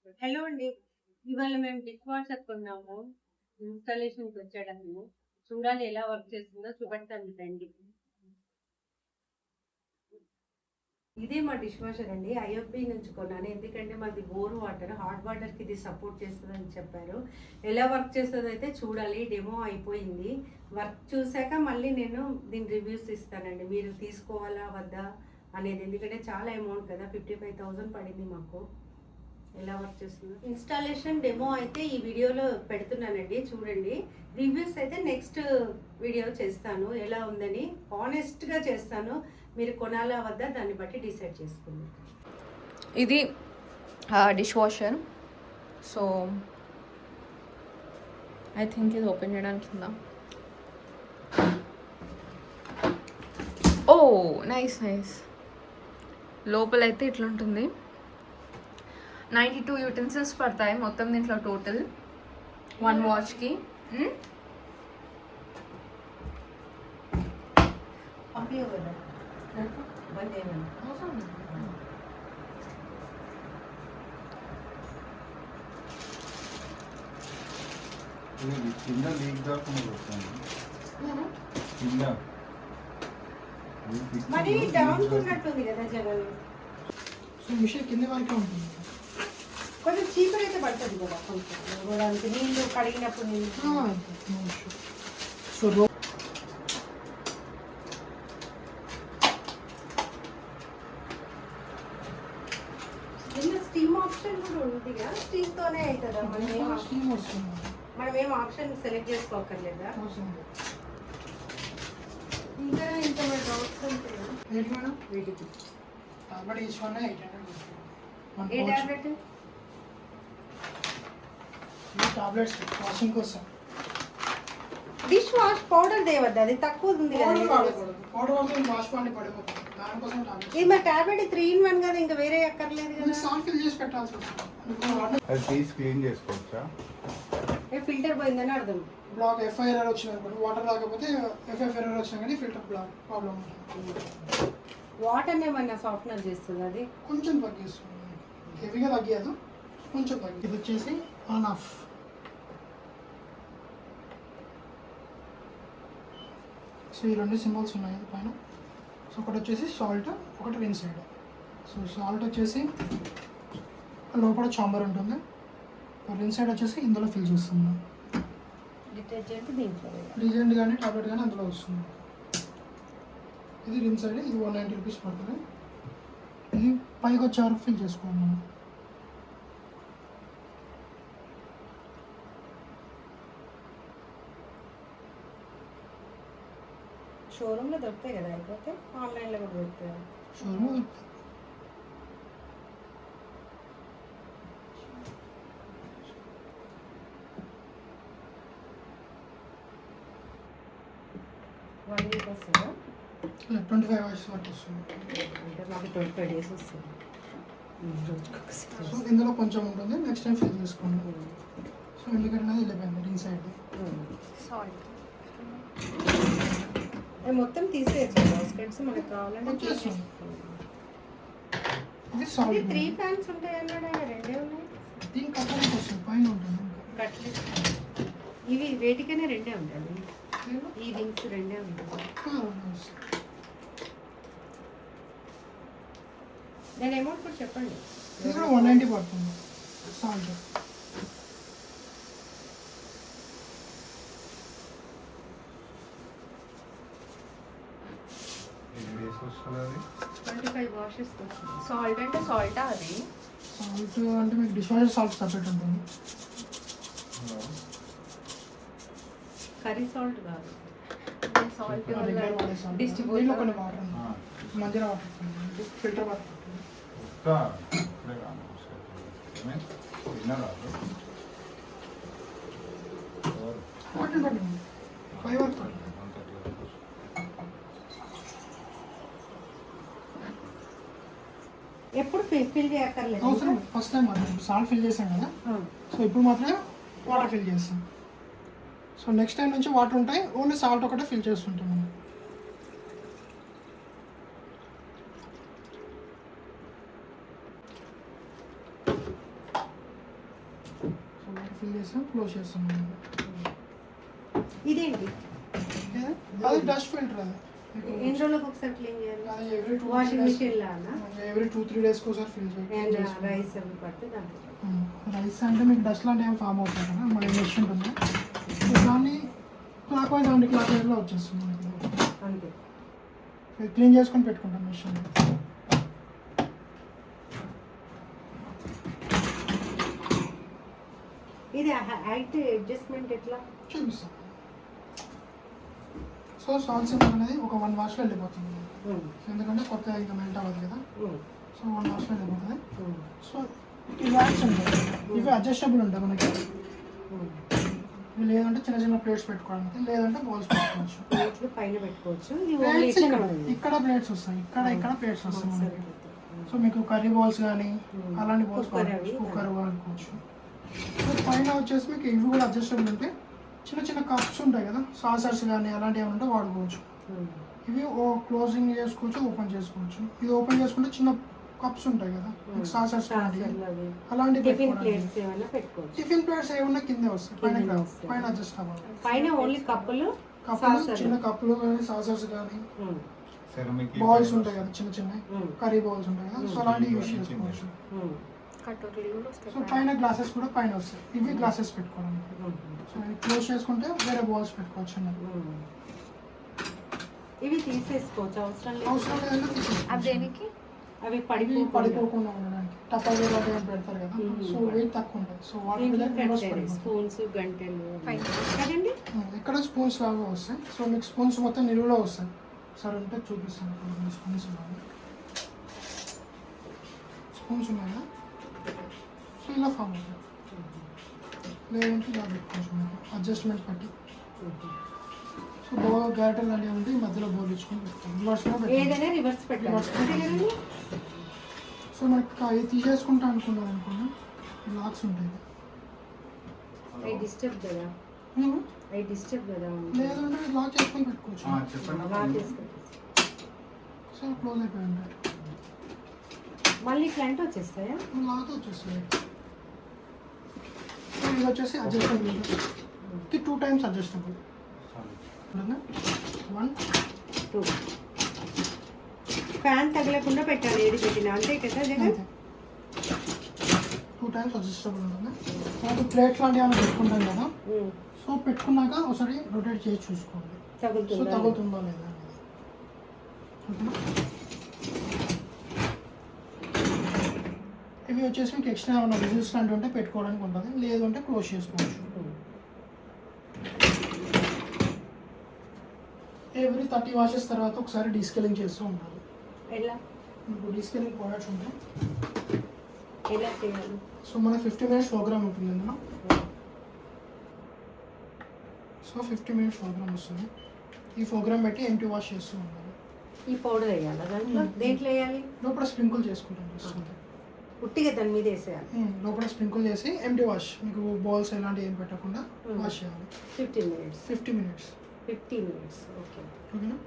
Hello అండి. ఇవాళ మేము డిష్ వాషర్ కొన్నాము. ఇన్‌స్టాలేషన్‌కి వచ్చాడతను. చూడాలి ఎలా వర్క్ చేస్తుందో చూపెడతాను రండి. ఇదే మా డిష్ వాషర్ అండి. ఐఎఫ్‌బీ నుంచి కొన్నాను. ఎందుకంటే మాది బోర్ వాటర్, హాట్ వాటర్‌కి ఇది సపోర్ట్ చేస్తదని చెప్పారు. ఎలా వర్క్ చేస్తదైతే చూడాలి. డెమో అయిపోయింది. వర్క్ చూసాక మళ్ళీ నేను దీని రివ్యూస్ ఇస్తానండి. మీరు తీసుకోవాలా వద్దా అనేది. ఎందుకంటే చాలా అమౌంట్ కదా! 55,000 పడింది మాకు. ఎలా వర్క్ చేస్తుందో ఇన్‌స్టాలేషన్ డెమో అయితే ఈ వీడియోలో పెడుతున్నానండి, చూడండి. రివ్యూస్ అయితే నెక్స్ట్ వీడియో చేస్తాను ఎలా ఉందని. హానెస్ట్‌గా చేస్తాను. మీరు కొనాలా వద్దా దాన్ని బట్టి డిసైడ్ చేసుకోండి. ఇది dish washer. So I think ఇది ఓపెన్ చేయడానికి ఉందా. ఓ నైస్ నైస్. లోపలైతే ఇట్లా ఉంటుంది. 92 యూటెన్సిల్స్ పడతాయి మొత్తం దీంట్లో టోటల్ 1 వాష్కి. కింద లీక్ కాకుండా వస్తుంది. కింద మరి డౌన్ ఉన్నట్టుంది కదా జగన్. సో మిషన్ కింద వరకే ఉంటుంది. కొంచెం చీపర్ అయితే పడుతుంది కదా, కొంచెం ఇవ్వడానికి నీళ్ళు కడిగినప్పుడు నీళ్ళు. సో దీనిలో స్టీమ్ ఆప్షన్ కూడా ఉంది కదా, స్టీమ్ తోనే అవుతుందా? స్టీమ్ వస్తుంది. మనం ఏం ఆప్షన్ సెలెక్ట్ చేసుకోకర్లేదా? ఇంకా ఇంత డౌట్స్ ఉంటాయా ఏంటి మేడం? వీటికి? Tablet each one 800. ఏ టాబ్లెట్? ఈ టాబ్లెట్స్ వాషింగ్ కోసం. డిష్ వాష్ పౌడర్ దేవద్దు, అది తక్కువ ఉంది కదా. పౌడర్ వాడితే వాష్ పాయింట్ పడిపోతుంది. దానికోసం టాబ్లెట్. ఇది మరి టాబ్లెట్ 3 in 1 కదా, ఇంకా వేరే అక్కర్లేదు కదా. సాల్ట్ ఫిల్ చేసి పెట్టాల్సి వస్తుంది. అది తీసి క్లీన్ చేసుకోవచ్చా? ఫిల్టర్ పోయిందని అర్థం. బ్లాక్ ఎఫ్ఐ ఎర్రర్ వచ్చింది అనుకోండి, వాటర్ రాకపోతే ఎఫ్ఎఫ్ ఎర్రర్ వచ్చినా కానీ ఫిల్టర్ బ్లాక్ ప్రాబ్లం ఉంటుంది. వాటర్ని ఏమన్నా సాఫ్ట్నర్ చేస్తుంది అది? కొంచెం తగ్గిస్తుంది, హెవీగా తగ్గియదు, కొంచెం తగ్గి. ఇది వచ్చేసి ఆన్ ఆఫ్. సో ఈ రెండు సింబల్స్ ఉన్నాయి పైన. సో ఒకటి వచ్చేసి సాల్ట్, ఒకటి రిన్సైడ్. సో సాల్ట్ వచ్చేసి లోపల చాంబర్ ఉంటుంది, రిన్సైడ్ వచ్చేసి ఇందులో ఫిల్ చేస్తున్నాం. డిటర్జెంట్ దీంట్లో డిజెంట్ కానీ టాబ్లెట్ కానీ అందులో వస్తుంది. ఇది రిన్సైడ్, ఇది 190 రూపీస్ పడుతుంది. ఇది పైకి వచ్చే వరకు ఫిల్ చేసుకోవాలి మనం. షోరూమ్లో దొరుకుతాయి కదా, అయిపోతే ఆన్లైన్లో కూడా దొరుకుతాయి. షోరూమ్ వన్ వీక్ వస్తుందా? 25 అవర్స్ వరకు వస్తుంది. అంటే మాకు 25 days వస్తుంది. సో ఇందులో కొంచెం ఉంటుంది, నెక్స్ట్ టైం ఫిల్ చేసుకోండి. సో ఇండికేటర్ అనేది వెళ్ళిపోయింది రిన్సైడ్. సాల్ట్ మొత్తం తీసేయచ్చు బాస్కెట్స్ మనకు కావాలంటే. వచ్చేస్తుంది. ఇది ఇది సాల్ట్. 3 fans ఉంటాయి అన్నాడు ఆయన, 2 ఉన్నాయి. దీనికి కట్టడానికి వస్తుంది, పైన ఉంటుంది. కట్లెట్ ఇవి వేటికైనా 2 ఉంటాయి. ఈ రింగ్స్ 2 ఉంటాయి. దాని అమౌంట్ కూడా చెప్పండి. ఇది కూడా 190 పడుతుంది సాల్ట్. ఎన్ని డేస్ వస్తుంది అది? 25 washes వస్తుంది. సాల్ట్ అంటే సాల్టా అది? సాల్ట్ అంటే మీకు డిష్ వాషర్ సాల్ట్ సపరేట్ ఉంటుంది. కర్రీ సాల్ట్ కాదు, సాల్ట్ రెగ్యులర్ వాడే సాల్ట్. దీంట్లో కొన్ని వాటర్ ఉన్నాయి, మంజీరా వాటర్ ఉంటుంది, ఫిల్టర్ వాటర్ ఉంటుంది. వస్తా ఇప్పుడే కాదు, తిన్నారా? వాటర్ పట్టింది 5 వరకు పట్టింది. ఎప్పుడు ఫిల్ చేయక్కర్లేదు. అవసరం ఫస్ట్ టైం మనం సాల్ట్ ఫిల్ చేసాం కదా, సో ఇప్పుడు మాత్రమే వాటర్ ఫిల్ చేస్తాం. సో నెక్స్ట్ టైం నుంచి వాటర్ ఉంటాయి, ఓన్లీ సాల్ట్ ఒకటే ఫిల్ చేస్తుంటాం మనం. సో వాటర్ ఫిల్ చేస్తాం, క్లోజ్ చేస్తాం. ఇదేంటి అది డస్ట్ ఫిల్టర్. అది ఎన్ని రోజులకు ఒకసారి క్లీన్ చేయాలి? అది ఎవ్రీ వాషింగ్ మిషన్ లానా? 2-3 డేస్కి ఒకసారి ఫిల్ చేయాలి. రైస్ అవి పడితే దాంట్లో రైస్ అంటే మీకు డస్ట్ లాంటి ఏం ఫామ్ అవుతుంది కదా, మన మెషిన్ ఉంటుంది. సో దాన్ని క్లాక్ వైజ్ యాంటీ క్లాక్ వైజ్లో వచ్చేస్తుంది మనకి. అంతే. క్లీన్ చేసుకొని పెట్టుకుంటాం మెషిన్. ఇది హైట్ అడ్జస్ట్మెంట్ ఎట్లా చూపిస్తాం. సో సాల్ట్ సిమెంట్ అనేది ఒక 1 వాష్లో వెళ్ళిపోతుంది, ఎందుకంటే కొత్తగా ఇంకా మెల్ట్ అవ్వదు కదా. సో 1 వాష్లో వెళ్ళిపోతుంది. సో ఈ వ్యాక్స్ ఉంటాయి, ఇవి అడ్జస్టబుల్ ఉంటాయి మనకి. ఇవి లేదంటే చిన్న చిన్న ప్లేట్స్ పెట్టుకోవడానికి, లేదంటే బౌల్స్ పెట్టుకోవచ్చు. ప్లేట్లు పైన పెట్టుకోవచ్చు. ప్లేట్స్ ఇక్కడ ప్లేట్స్ వస్తాయి, ఇక్కడ ప్లేట్స్ వస్తాయి మనకి. సో మీకు కర్రీ బౌల్స్ కానీ అలాంటి బౌల్స్ కుక్కర్ వాడుకోవచ్చు. సో పైన వచ్చేసి మీకు ఇవి కూడా అడ్జస్టబుల్ ఉంటాయి. చిన్న చిన్న కప్స్ ఉంటాయి కదా, సాసర్స్ కానీ అలాంటివి ఏమైనా ఉంటే వాడుకోవచ్చు. ఇవి క్లోజింగ్ చేసుకోవచ్చు, ఓపెన్ చేసుకోవచ్చు. ఇది ఓపెన్ చేసుకుంటే చిన్న కప్స్ ఉంటాయి కదా, సాసర్స్ అలాంటివి పెట్టుకోవచ్చు. టిఫిన్ ప్లేట్స్ ఏమన్నా కింద వస్తాయి, పైన అడ్జస్ట్ అవ్వాలి. పైన ఓన్లీ కప్పులు, చిన్న కప్పులు కానీ సాసర్స్ కానీ సెరమిక్ బౌల్స్ ఉంటాయి కదా, చిన్న చిన్న కర్రీ బౌల్స్ ఉంటాయి కదా, సో అలాంటివి యూస్ చేసుకోవచ్చు. సో పైన గ్లాసెస్ కూడా పైన వస్తాయి, ఇవి గ్లాసెస్ పెట్టుకోవడానికి. సో ఇవి క్లోజ్ చేసుకుంటే వేరే బౌల్స్ పెట్టుకోవచ్చు అన్నది. ఇవి తీసేసుకోవచ్చు, అవసరం లేదు. అవసరం లేదంటే తీసేసుకోవచ్చు. దేనికి? అవి పడిపోకుండా ఉండడానికి టపాలు లాంటివి పెడతారు కదా, సో వెయిట్ తక్కువ ఉంటాయి. సో వాటి స్పూన్స్, గంటెలు కదండి. ఇక్కడ స్పూన్స్ లాగా వస్తాయి. సో మీకు స్పూన్స్ మొత్తం నిలువులో వస్తాయి. సరే ఉంటే చూపిస్తాను. స్పూన్స్ స్పూన్స్ ఉన్నాయి కదా, సో ఇలా ఫామ్ అవుతాయి. లేదంటే ఇలా పెట్టుకోవచ్చు మనకి అడ్జస్ట్మెంట్ బట్టి. సో గ్యారెటర్ లాంటివి ఉంటే ఈ మధ్యలో బౌల్ ఇచ్చుకొని పెట్టుకోవాలి. ఏదైనా రివర్స్ పెట్టాలి. సో మనకి అవి తీసేసుకుంటా అనుకున్నాను అనుకున్నా, లాక్స్ ఉంటాయి. అవి డిస్టర్బ్ కదా, అవి డిస్టర్బ్ కదా. లేదంటే లాక్ చేసుకొని పెట్టుకోవచ్చు. చెప్పండి. సో క్లోజ్ అయిపోయి ఉంటాయి. మళ్ళీ క్లయింట్ వచ్చేస్తాయా? లాక్ వచ్చేస్తాయి. సో ఇది వచ్చేసి అడ్జస్టబుల్, ఇది 2 టైమ్స్ అడ్జస్టబుల్. 1 2 ఫ్యాన్ తగలకుండా పెట్టాలి ఏది పెట్టినా, అంతే కదా జగన్? 2 టైమ్స్ అడ్జస్టబుల్ ఉంటుంది. మనకి ప్లేట్ లాంటివి ఏమైనా పెట్టుకుంటాం కదా, సో పెట్టుకున్నాక ఒకసారి రొటేట్ చేసి చూసుకోవాలి, సో తగులుతుందా లేదా అనేది. ఇవి వచ్చేసి మీకు ఎక్స్ట్రా ఏమైనా విజిల్స్ లాంటివి ఉంటే పెట్టుకోవడానికి ఉంటుంది, లేదు అంటే క్లోజ్ చేసుకోవచ్చు. ఎవ్రీ 30 వాషెస్ తర్వాత ఒకసారి డీస్కేలింగ్ చేస్తూ ఉండాలి. ఎలా మీకు డీస్కేలింగ్ ప్రోడక్ట్స్ ఉంటాయి. ఎలా చేయాలి? సో మన 50 మినిట్స్ ప్రోగ్రామ్ ఉంటుంది ఇందులో. సో 50 మినిట్స్ ప్రోగ్రామ్ వస్తుంది. ఈ ప్రోగ్రామ్ పెట్టి ఎంటీ వాష్ చేస్తూ ఉండాలి. ఈ పౌడర్ వేయాలి దాంట్లో? దేంట్లో వేయాలి? లోపల స్ప్రింకుల్ చేసుకుంటాం వస్తుంది. ఉట్టిగా దాని మీద వేసేయాలి. లోపల స్ప్రింకుల్ చేసి ఎంటీ వాష్, మీకు బౌల్స్ ఎలాంటివి ఏం పెట్టకుండా వాష్ చేయాలి. 15 మినిట్స్. 50 మినిట్స్. 50 మినిట్స్. ఓకే. ఓకేనా?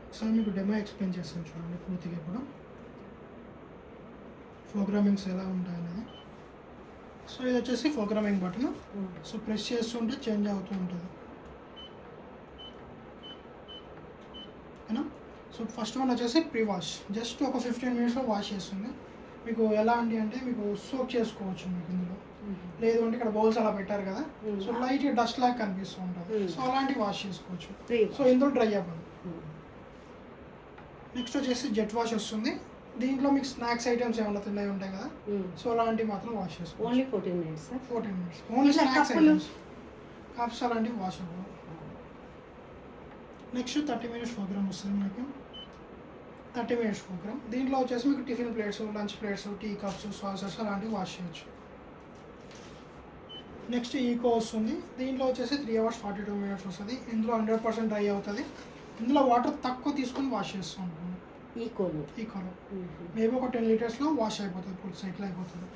ఒకసారి మీకు డెమో ఎక్స్ప్లెయిన్ చేస్తాను చూడండి పూర్తిగా. ఇప్పుడు ప్రోగ్రామింగ్స్ ఎలా ఉంటాయనేది. సో ఇది వచ్చేసి ప్రోగ్రామింగ్ బటన్. సో ప్రెస్ చేస్తుంటే చేంజ్ అవుతూ ఉంటుంది. ఓకేనా? సో ఫస్ట్ వన్ వచ్చేసి ప్రీ వాష్, జస్ట్ ఒక 15 మినిట్స్లో వాష్ చేస్తుంది. మీకు ఎలా అంటే మీకు సోప్ చేసుకోవచ్చు మీకు ఇందులో, లేదు అంటే ఇక్కడ బౌల్స్ అలా పెట్టారు కదా, సో లైట్గా డస్ట్ లాగా కనిపిస్తూ ఉంటుంది. సో అలాంటివి వాష్ చేసుకోవచ్చు. సో ఇందులో డ్రై అవ్వదు. నెక్స్ట్ వచ్చేసి జెట్ వాష్ వస్తుంది. దీంట్లో మీకు స్నాక్స్ ఐటమ్స్ ఏమైనా తిన్నాయి ఉంటాయి కదా, సో అలాంటివి మాత్రం వాష్ చేసుకోవచ్చు. Only 14 minutes. 14 minutes only snacks items, cups అలాంటివి వాష్ అవ్వవు. నెక్స్ట్ 30 మినిట్స్ ప్రోగ్రామ్ వస్తుంది మనకి. 30 మినిట్స్ ప్రోగ్రామ్. దీంట్లో వచ్చేసి మీకు tiffin plates, lunch plates, tea cups, sauces అలాంటివి వాష్ చేయొచ్చు. నెక్స్ట్ ఈకో వస్తుంది. దీంట్లో వచ్చేసి 3 hours 42 minutes వస్తుంది. ఇందులో 100% డ్రై అవుతుంది. ఇందులో వాటర్ తక్కువ తీసుకొని వాష్ చేస్తూ ఉంటుంది. ఈకోలో మేబీ ఒక 10 లీటర్స్లో వాష్ అయిపోతుంది, ఫుల్ సైకిల్ అయిపోతుంది.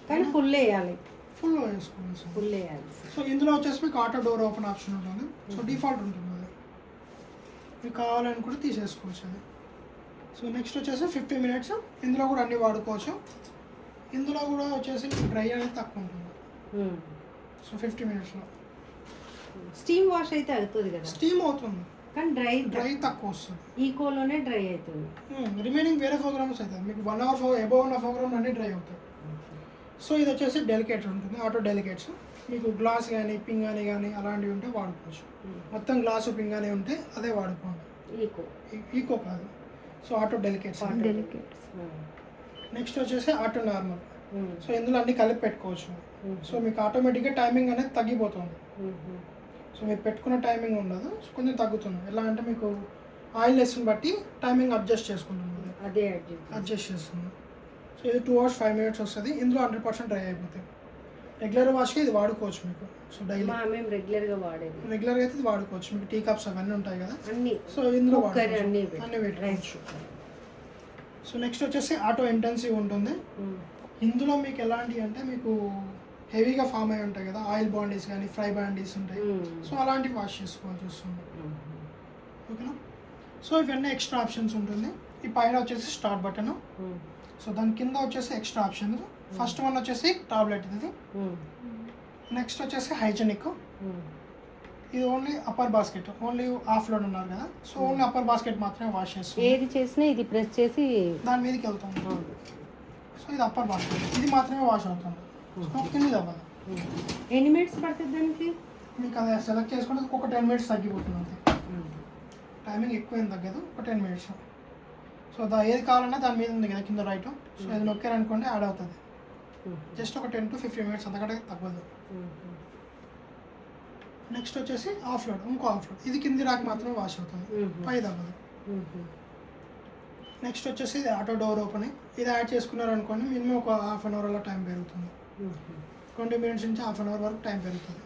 కానీ ఫుల్ వేయాలి, ఫుల్ వేసుకోవాలి. ఫుల్ వేయాలి. సో ఇందులో వచ్చేసి మీకు ఆటో డోర్ ఓపెన్ ఆప్షన్ ఉంటుంది. సో డిఫాల్ట్ ఉంటుంది అది, మీకు కావాలనుకుంటే తీసేసుకోవచ్చు అది. సో నెక్స్ట్ వచ్చేసి 50 మినిట్స్. ఇందులో కూడా అన్నీ వాడుకోవచ్చు. ఇందులో కూడా వచ్చేసి డ్రై అనేది తక్కువ ఉంటుంది. సో 50 మినిట్స్లో స్టీమ్ వాష్ అయితే అవుతుంది కదా, స్టీమ్ అవుతుంది కానీ డ్రై తక్కువ వస్తుంది. ఈకోలోనే డ్రై అవుతుంది. రిమైనింగ్ వేరే ప్రోగ్రామ్స్ అవుతుంది మీకు 1 అవర్ అబౌవ్ ఉన్న ప్రోగ్రామ్ అన్నీ డ్రై అవుతాయి. సో ఇది వచ్చేసి డెలికేట్ ఉంటుంది, ఆటో డెలికేట్స్. మీకు గ్లాస్ కానీ పింగాణి కానీ అలాంటివి ఉంటే వాడుకోవచ్చు. మొత్తం గ్లాసు పింగాణి ఉంటే అదే వాడుకోండి. ఈకో కాదు. So auto delicates. నెక్స్ట్ వచ్చేసి ఆటో నార్మల్. సో ఇందులో అన్ని కలిపి పెట్టుకోవచ్చు. సో మీకు ఆటోమేటిక్గా టైమింగ్ అనేది తగ్గిపోతుంది. సో మీరు పెట్టుకున్న టైమింగ్ ఉండదు, సో కొంచెం తగ్గుతుంది. ఎలా అంటే మీకు ఆయిల్ లెస్ని బట్టి టైమింగ్ అడ్జస్ట్ చేసుకుంటుంది, అదే అడ్జస్ట్ చేస్తుంది. సో ఇది 2 hours 5 minutes వస్తుంది. ఇందులో 100% డ్రై అయిపోతాయి. రెగ్యులర్ వాష్కి ఇది వాడుకోవచ్చు మీకు. సో డైలీ మేము రెగ్యులర్గా వాడేది, రెగ్యులర్గా అయితే ఇది వాడుకోవచ్చు. మీకు టీ కప్స్ అవన్నీ ఉంటాయి కదా, అన్ని. సో ఇందులో అన్ని పెట్టుకోవచ్చు. సో నెక్స్ట్ వచ్చేసి ఆటో ఇంటెన్సివ్ ఉంటుంది. ఇందులో మీకు ఎలాంటి అంటే మీకు హెవీగా ఫామ్ అయి ఉంటాయి కదా, ఆయిల్ బాండీస్ కానీ ఫ్రై బాండీస్ ఉంటాయి. సో అలాంటివి వాష్ చేసుకోవాల్సి వస్తుంది. ఓకేనా. సో ఇవన్నీ ఎక్స్ట్రా ఆప్షన్స్ ఉంటుంది. ఈ పైన వచ్చేసి స్టార్ట్ బటన్. సో దాని కింద వచ్చేసి ఎక్స్ట్రా ఆప్షన్స్. ఫస్ట్ వన్ వచ్చేసి టాబ్లెట్ ఇది. నెక్స్ట్ వచ్చేసి హైజెనిక్. ఇది only upper basket, only half load ఉన్నారు కదా, సో ఓన్లీ అప్పర్ బాస్కెట్ మాత్రమే వాష్ చేస్తాం. ఏది చేసినా ఇది ప్రెస్ చేసి దాని మీదకి వెళ్తాం. సో ఇది అప్పర్ బాస్కెట్, ఇది మాత్రమే వాష్ అవుతుంది. సో కింద అవ్వాలి. ఎన్ని మినిట్స్ పడుతుంది దానికి? మీకు అది సెలెక్ట్ చేసుకుంటే ఒక 10 minutes తగ్గిపోతుంది అంతే. టైమింగ్ ఎక్కువ ఏం తగ్గదు, ఒక 10 minutes. సో ఏది కావాలన్నా దాని మీద ఉంది కదా కింద రైట్. సో ఇది నొక్కారనుకోండి యాడ్ అవుతుంది. జస్ట్ ఒక 10 to 15 minutes అంతకంటే తగ్గదు. నెక్స్ట్ వచ్చేసి ఆఫ్ లోడ్, ఇంకో ఆఫ్ లోడ్. ఇది కింది రాక్ మాత్రమే వాష్ అవుతుంది, పై తగ్గదు. నెక్స్ట్ వచ్చేసి ఇది ఆటో డోర్ ఓపెనింగ్. ఇది యాడ్ చేసుకున్నారనుకోండి మినిమం ఒక 1/2 hour అలా టైం పెరుగుతుంది. 20 minutes నుంచి 1/2 hour వరకు టైం పెరుగుతుంది.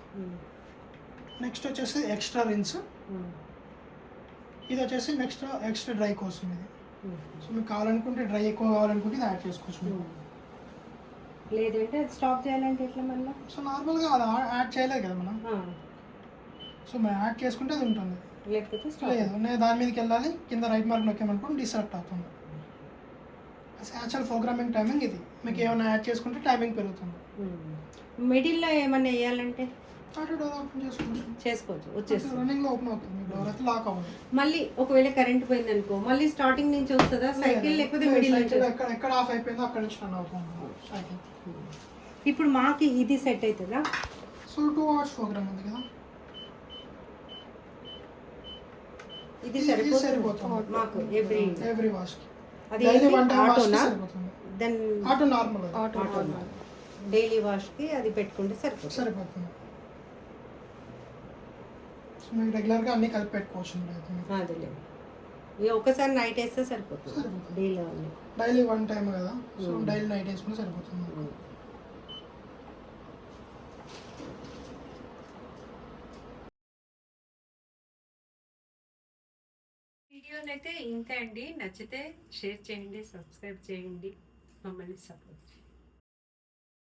నెక్స్ట్ వచ్చేసి ఎక్స్ట్రా రిన్స్. ఇది వచ్చేసి ఎక్స్ట్రా డ్రై కోసం ఇది. సో మీకు కావాలనుకుంటే డ్రై ఎక్కువ కావాలనుకుంటే ఇది యాడ్ చేసుకోవచ్చు మీరు. లేదంటే స్టాప్ చేయాలంటే ఎట్లా మళ్ళీ? సో నార్మల్గా అది యాడ్ చేయలేదు కదా మనం. సో మనం యాడ్ చేసుకుంటే అది ఉంటుంది, లేకపోతే లేదు నేను దాని మీదకి వెళ్ళాలి. కింద రైట్ మార్క్ నొక్కామనుకోండి డిసెలెక్ట్ అవుతుంది. యాక్చువల్ ప్రోగ్రామింగ్ టైమింగ్ ఇది. మీకు ఏమైనా యాడ్ చేసుకుంటే టైమింగ్ పెరుగుతుంది. మిడిల్లో ఏమన్నా వేయాలంటే ఆటో డోర్ ఓపెన్ చేసుకోవచ్చు, వచ్చేస్తుంది. రన్నింగ్లో ఓపెన్ అవుతుంది, డోర్ అయితే లాక్ అవ్వదు. మళ్ళీ ఒకవేళ కరెంట్ పోయింది అనుకో, మళ్ళీ స్టార్టింగ్ నుంచి వస్తుందా సైకిల్, లేకపోతే మిడిల్ నుంచి? ఎక్కడ ఆఫ్ అయిపోయిందో అక్కడ నుంచి రన్ అవుతుంది సైకిల్. ఇప్పుడు మాకి ఇది సెట్ అవుతుందా? సో 2 hours ప్రోగ్రామ్ ఉంది కదా, ఇది సరిపోతుంది మాకు ఎవ్రీ వాష్కి. అది దెన్ ఆటో నార్మల్, డైలీ వాష్కి అది పెట్టుకుంటే సరిపోతుంది. సో మీకు రెగ్యులర్గా అన్నీ కలిపి పెట్టుకోవచ్చు. అదిలే, ఒకసారి నైట్ వేస్తే సరిపోతుంది. డైలీ 1 time కదా, సో డైలీ నైట్ వేసుకుంటే సరిపోతుంది. వీడియోనైతే ఇంతే అండి. నచ్చితే షేర్ చేయండి, సబ్స్క్రైబ్ చేయండి, మమ్మల్ని సపోర్ట్ చేయండి.